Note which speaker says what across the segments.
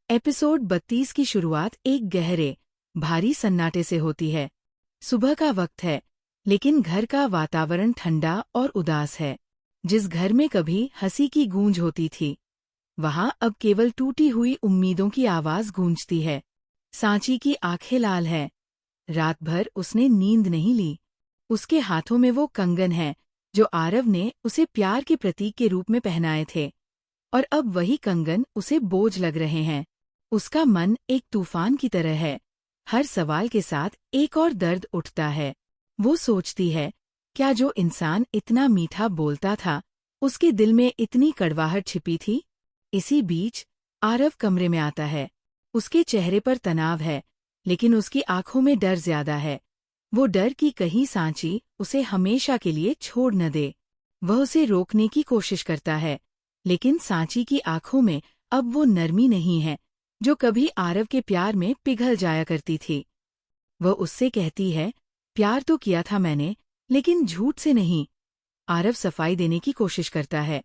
Speaker 1: Episode 32 की शुरुआत एक गहरे, भारी सन्नाटे से होती है। सुबह का वक्त है, लेकिन घर का वातावरण ठंडा और उदास है। जिस घर में कभी हंसी की गूंज होती थी, वहां अब केवल टूटी हुई उम्मीदों की आवाज गूंजती है। सांची की आंखें लाल हैं। रात भर उसने नींद नहीं ली। उसके हाथों में वो कंगन है जो आरव ने उसे प्यार के प्रतीक के रूप में पहनाए थे, और अब वही कंगन उसे बोझ लग रहे हैं। उसका मन एक तूफान की तरह है। हर सवाल के साथ एक और दर्द उठता है। वो सोचती है, क्या जो इंसान इतना मीठा बोलता था, उसके दिल में इतनी कड़वाहट छिपी थी? इसी बीच आरव कमरे में आता है। उसके चेहरे पर तनाव है, लेकिन उसकी आंखों में डर ज्यादा है। वो डर कि कहीं सांची उसे हमेशा के लिए छोड़ न दे। वह उसे रोकने की कोशिश करता है, लेकिन सांची की आंखों में अब वो नरमी नहीं है जो कभी आरव के प्यार में पिघल जाया करती थी। वह उससे कहती है, प्यार तो किया था मैंने, लेकिन झूठ से नहीं। आरव सफाई देने की कोशिश करता है।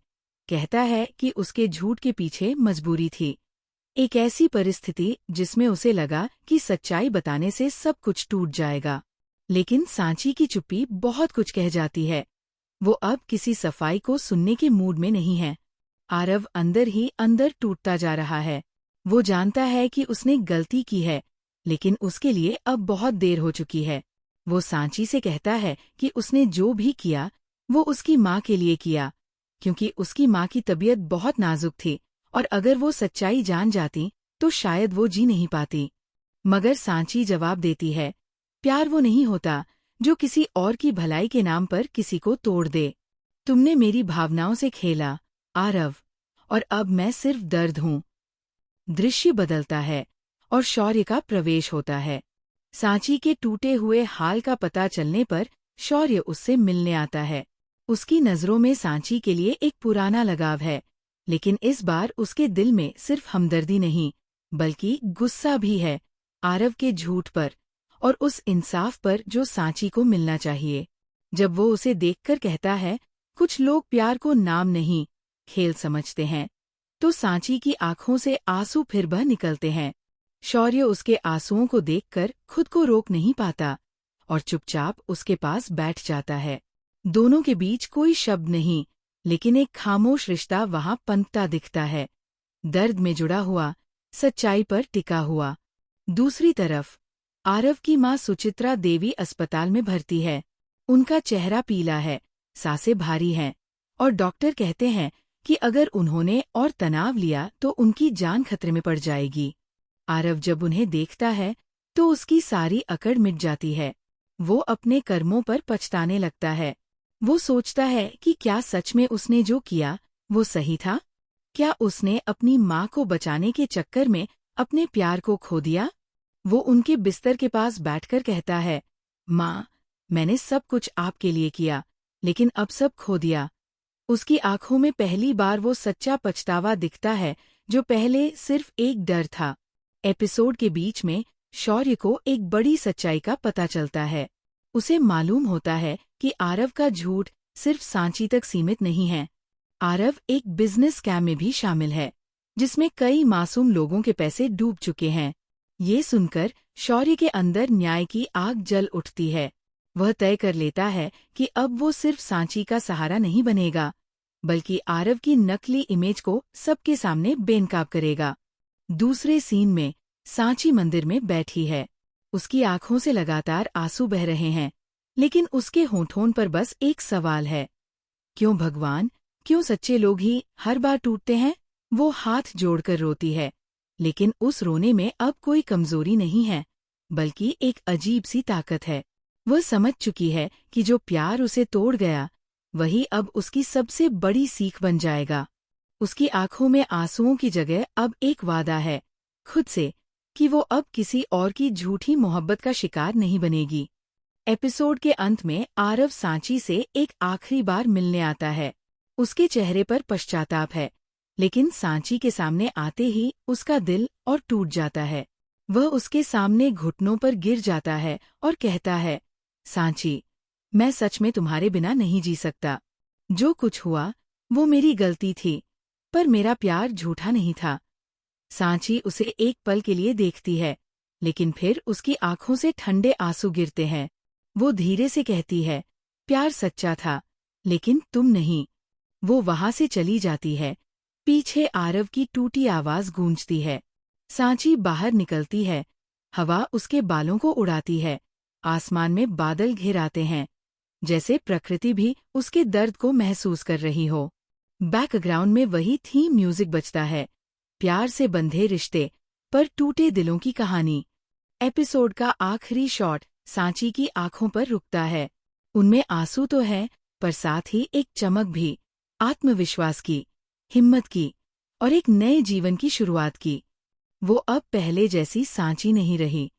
Speaker 1: कहता है कि उसके झूठ के पीछे मजबूरी थी। एक ऐसी परिस्थिति जिसमें उसे लगा कि सच्चाई बताने से सब कुछ टूट जाएगा। लेकिन सांची की चुप्पी बहुत कुछ कह जाती है। वो अब किसी सफाई को सुनने के मूड में नहीं है। आरव अंदर ही अंदर टूटता जा रहा है। वो जानता है कि उसने गलती की है, लेकिन उसके लिए अब बहुत देर हो चुकी है। वो सांची से कहता है कि उसने जो भी किया वो उसकी माँ के लिए किया, क्योंकि उसकी माँ की तबीयत बहुत नाजुक थी, और अगर वो सच्चाई जान जाती तो शायद वो जी नहीं पाती। मगर सांची जवाब देती है, प्यार वो नहीं होता जो किसी और की भलाई के नाम पर किसी को तोड़ दे। तुमने मेरी भावनाओं से खेला, आरव, और अब मैं सिर्फ दर्द हूँ। दृश्य बदलता है और शौर्य का प्रवेश होता है। सांची के टूटे हुए हाल का पता चलने पर शौर्य उससे मिलने आता है। उसकी नजरों में सांची के लिए एक पुराना लगाव है, लेकिन इस बार उसके दिल में सिर्फ हमदर्दी नहीं, बल्कि गुस्सा भी है, आरव के झूठ पर और उस इंसाफ पर जो सांची को मिलना चाहिए। जब वो उसे देखकर कहता है, कुछ लोग प्यार को नाम नहीं, खेल समझते हैं, तो सांची की आंखों से आंसू फिर बह निकलते हैं। शौर्य उसके आंसुओं को देखकर खुद को रोक नहीं पाता और चुपचाप उसके पास बैठ जाता है। दोनों के बीच कोई शब्द नहीं, लेकिन एक खामोश रिश्ता वहां पनपता दिखता है, दर्द में जुड़ा हुआ, सच्चाई पर टिका हुआ। दूसरी तरफ आरव की माँ सुचित्रा देवी अस्पताल में भर्ती है। उनका चेहरा पीला है, सांसें भारी हैं, और डॉक्टर कहते हैं कि अगर उन्होंने और तनाव लिया तो उनकी जान खतरे में पड़ जाएगी। आरव जब उन्हें देखता है तो उसकी सारी अकड़ मिट जाती है। वो अपने कर्मों पर पछताने लगता है। वो सोचता है कि क्या सच में उसने जो किया वो सही था? क्या उसने अपनी माँ को बचाने के चक्कर में अपने प्यार को खो दिया? वो उनके बिस्तर के पास बैठकर कहता है, माँ, मैंने सब कुछ आपके लिए किया, लेकिन अब सब खो दिया। उसकी आंखों में पहली बार वो सच्चा पछतावा दिखता है जो पहले सिर्फ एक डर था। एपिसोड के बीच में शौर्य को एक बड़ी सच्चाई का पता चलता है। उसे मालूम होता है कि आरव का झूठ सिर्फ सांची तक सीमित नहीं है। आरव एक बिजनेस स्कैम में भी शामिल है, जिसमें कई मासूम लोगों के पैसे डूब चुके हैं। ये सुनकर शौर्य के अंदर न्याय की आग जल उठती है। वह तय कर लेता है कि अब वो सिर्फ सांची का सहारा नहीं बनेगा, बल्कि आरव की नकली इमेज को सबके सामने बेनकाब करेगा। दूसरे सीन में सांची मंदिर में बैठी है। उसकी आंखों से लगातार आंसू बह रहे हैं, लेकिन उसके होठों पर बस एक सवाल है, क्यों भगवान, क्यों सच्चे लोग ही हर बार टूटते हैं? वो हाथ जोड़कर रोती है, लेकिन उस रोने में अब कोई कमजोरी नहीं है, बल्कि एक अजीब सी ताकत है। वह समझ चुकी है कि जो प्यार उसे तोड़ गया, वही अब उसकी सबसे बड़ी सीख बन जाएगा। उसकी आंखों में आंसुओं की जगह अब एक वादा है, खुद से, कि वो अब किसी और की झूठी मोहब्बत का शिकार नहीं बनेगी। एपिसोड के अंत में आरव सांची से एक आखिरी बार मिलने आता है। उसके चेहरे पर पश्चाताप है, लेकिन सांची के सामने आते ही उसका दिल और टूट जाता है। वह उसके सामने घुटनों पर गिर जाता है और कहता है, सांची, मैं सच में तुम्हारे बिना नहीं जी सकता। जो कुछ हुआ वो मेरी गलती थी, पर मेरा प्यार झूठा नहीं था। सांची उसे एक पल के लिए देखती है, लेकिन फिर उसकी आंखों से ठंडे आंसू गिरते हैं। वो धीरे से कहती है, प्यार सच्चा था, लेकिन तुम नहीं। वो वहां से चली जाती है। पीछे आरव की टूटी आवाज गूंजती है। सांची बाहर निकलती है। हवा उसके बालों को उड़ाती है। आसमान में बादल घिर आते हैं, जैसे प्रकृति भी उसके दर्द को महसूस कर रही हो। बैकग्राउंड में वही थीम म्यूजिक बजता है, प्यार से बंधे रिश्ते पर टूटे दिलों की कहानी। एपिसोड का आखिरी शॉट सांची की आंखों पर रुकता है। उनमें आंसू तो है, पर साथ ही एक चमक भी, आत्मविश्वास की, हिम्मत की और एक नए जीवन की शुरुआत की। वो अब पहले जैसी सांची नहीं रही।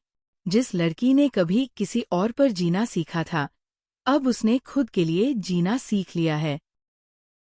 Speaker 1: जिस लड़की ने कभी किसी और पर जीना सीखा था, अब उसने खुद के लिए जीना सीख लिया है।